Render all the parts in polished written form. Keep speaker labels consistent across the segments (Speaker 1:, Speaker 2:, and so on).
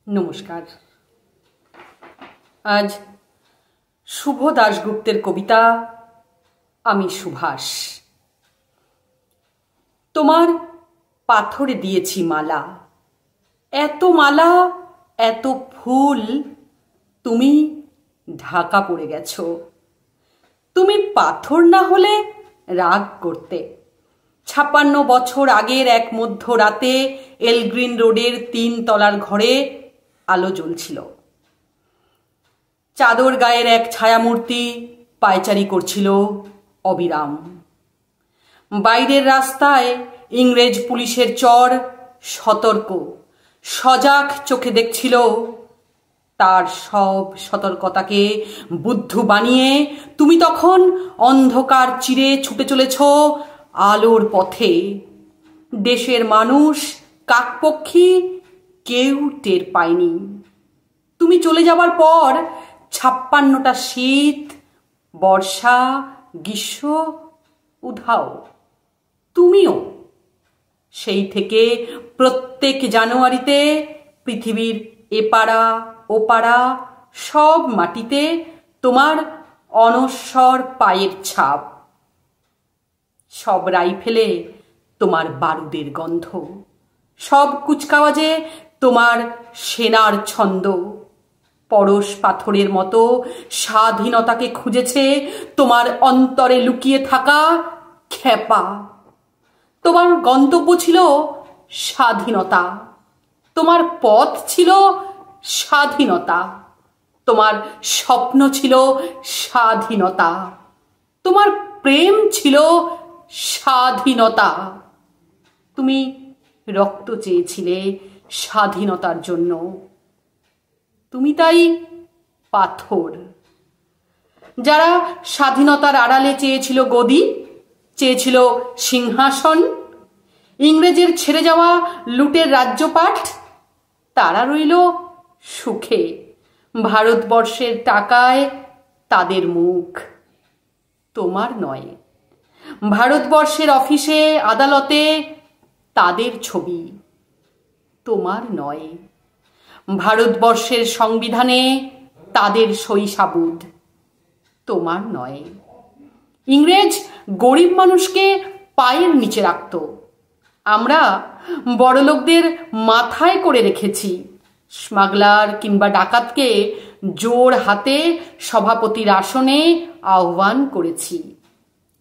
Speaker 1: নমস্কার। আজ শুভ দাশগুপ্তের কবিতা আমি সুভাষ। তোমার পাথরে দিয়েছি মালা, এত মালা এত ফুল, তুমি ঢাকা পড়ে গেছো। তুমি পাথর না হলে রাগ করতে। ৫৬ বছর আগের এক মধ্যরাতে এলগ্রিন রোডের ৩ তলার ঘরে আলো জ্বলছিল। চাদর গায়ের এক ছায়ামূর্তি পায়চারি করছিল অবিরাম। বাইরের রাস্তায় ইংরেজ পুলিশের চর সতর্ক সজাগ চোখে দেখছিল। তার সব সতর্কতাকে বুদ্ধু বানিয়ে তুমি তখন অন্ধকার চিরে ছুটে চলেছ আলোর পথে। দেশের মানুষ কাকপক্ষী কেউ টের পায়নি। তুমি চলে যাবার পর ৫৬টা শীত, বর্ষা, গ্রীষ্ম উধাও। তুমিও সেই থেকে প্রত্যেক জানুয়ারিতে পৃথিবীর এপাড়া ওপাড়া সব মাটিতে তোমার অনশ্বর পায়ের ছাপ। সব রাইফেলে তোমার বারুদের গন্ধ, সব কুচকাওয়াজে তোমার সেনার ছন্দ। পরশ পাথরের মতো স্বাধীনতাকে খুঁজেছে তোমার অন্তরে লুকিয়ে থাকা খেপা। তোমার গন্তব্য ছিল স্বাধীনতা, তোমার পথ ছিল স্বাধীনতা, তোমার স্বপ্ন ছিল স্বাধীনতা, তোমার প্রেম ছিল স্বাধীনতা। তুমি রক্ত চেয়েছিলে স্বাধীনতার জন্য, তুমি তাই পাথর। যারা স্বাধীনতার আড়ালে চেয়েছিল গদি, চেয়েছিল সিংহাসন, ইংরেজের ছেড়ে যাওয়া লুটের রাজ্যপাট, তারা রইল সুখে। ভারতবর্ষের টাকায় তাদের মুখ, তোমার নয়। ভারতবর্ষের অফিসে আদালতে তাদের ছবি, তোমার নয়। ভারতবর্ষের সংবিধানে তাদের সই সাবুদ, তোমার নয়। ইংরেজ গরিব মানুষকে পায়ের নিচে রাখত, আমরা বড়লোকদের মাথায় করে রেখেছি। স্মাগলার কিংবা ডাকাতকে জোর হাতে সভাপতির আসনে আহ্বান করেছি।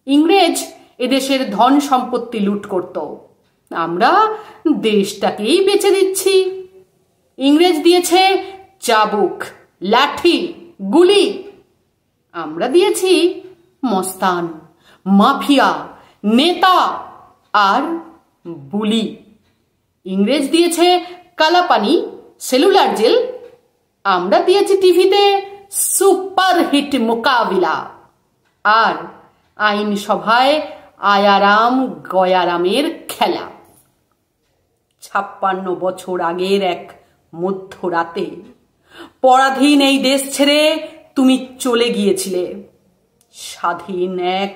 Speaker 1: ইংরেজ এদেশের ধন সম্পত্তি লুট করত, আমরা দেশটাকেই বেচে দিচ্ছি। ইংরেজ দিয়েছে চাবুক, লাঠি, গুলি, আমরা দিয়েছি মস্তান, মাফিয়া, নেতা আর বুলি। ইংরেজ দিয়েছে কালাপানি, সেলুলার জেল, আমরা দিয়েছি টিভিতে সুপারহিট মোকাবিলা আর আইনসভায় আয়ারাম গয়ারামের খেলা। ৫৬ বছর আগের এক মধ্যরাতে পরাধীন এই দেশ ছেড়ে তুমি চলে গিয়েছিলে স্বাধীন এক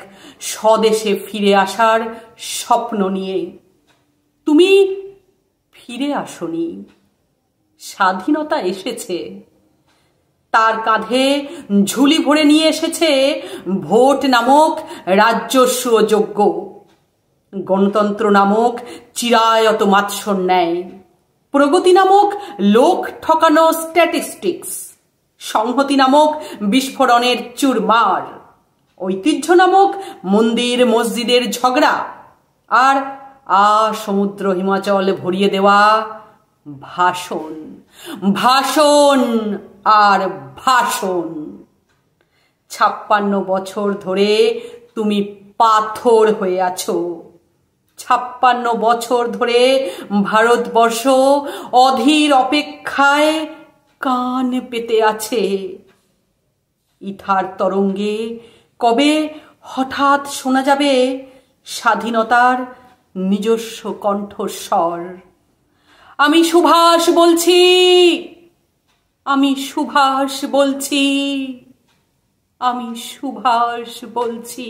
Speaker 1: স্বদেশে ফিরে আসার স্বপ্ন নিয়ে। তুমি ফিরে আসনি, স্বাধীনতা এসেছে। তার কাঁধে ঝুলি ভরে নিয়ে এসেছে ভোট নামক রাজস্ব যোগ্য, গণতন্ত্র নামক চিরায়ত মাৎসর ন্যায়, প্রগতি নামক লোক ঠকানো স্ট্যাটিস্টিক্স, সংহতি নামক বিস্ফোরণের চুরমার, ঐতিহ্য নামক মন্দির মসজিদের ঝগড়া, আর সমুদ্র হিমাচল ভরিয়ে দেওয়া ভাষণ, ভাষণ আর ভাষণ। ৫৬ বছর ধরে তুমি পাথর হয়ে আছো। ৫৬ বছর ধরে ভারতবর্ষ অধীর অপেক্ষায় কান পেতে আছে। ইথার তরঙ্গে কবে হঠাৎ শোনা যাবে স্বাধীনতার নিজস্ব কণ্ঠস্বর। আমি সুভাষ বলছি, আমি সুভাষ বলছি, আমি সুভাষ বলছি।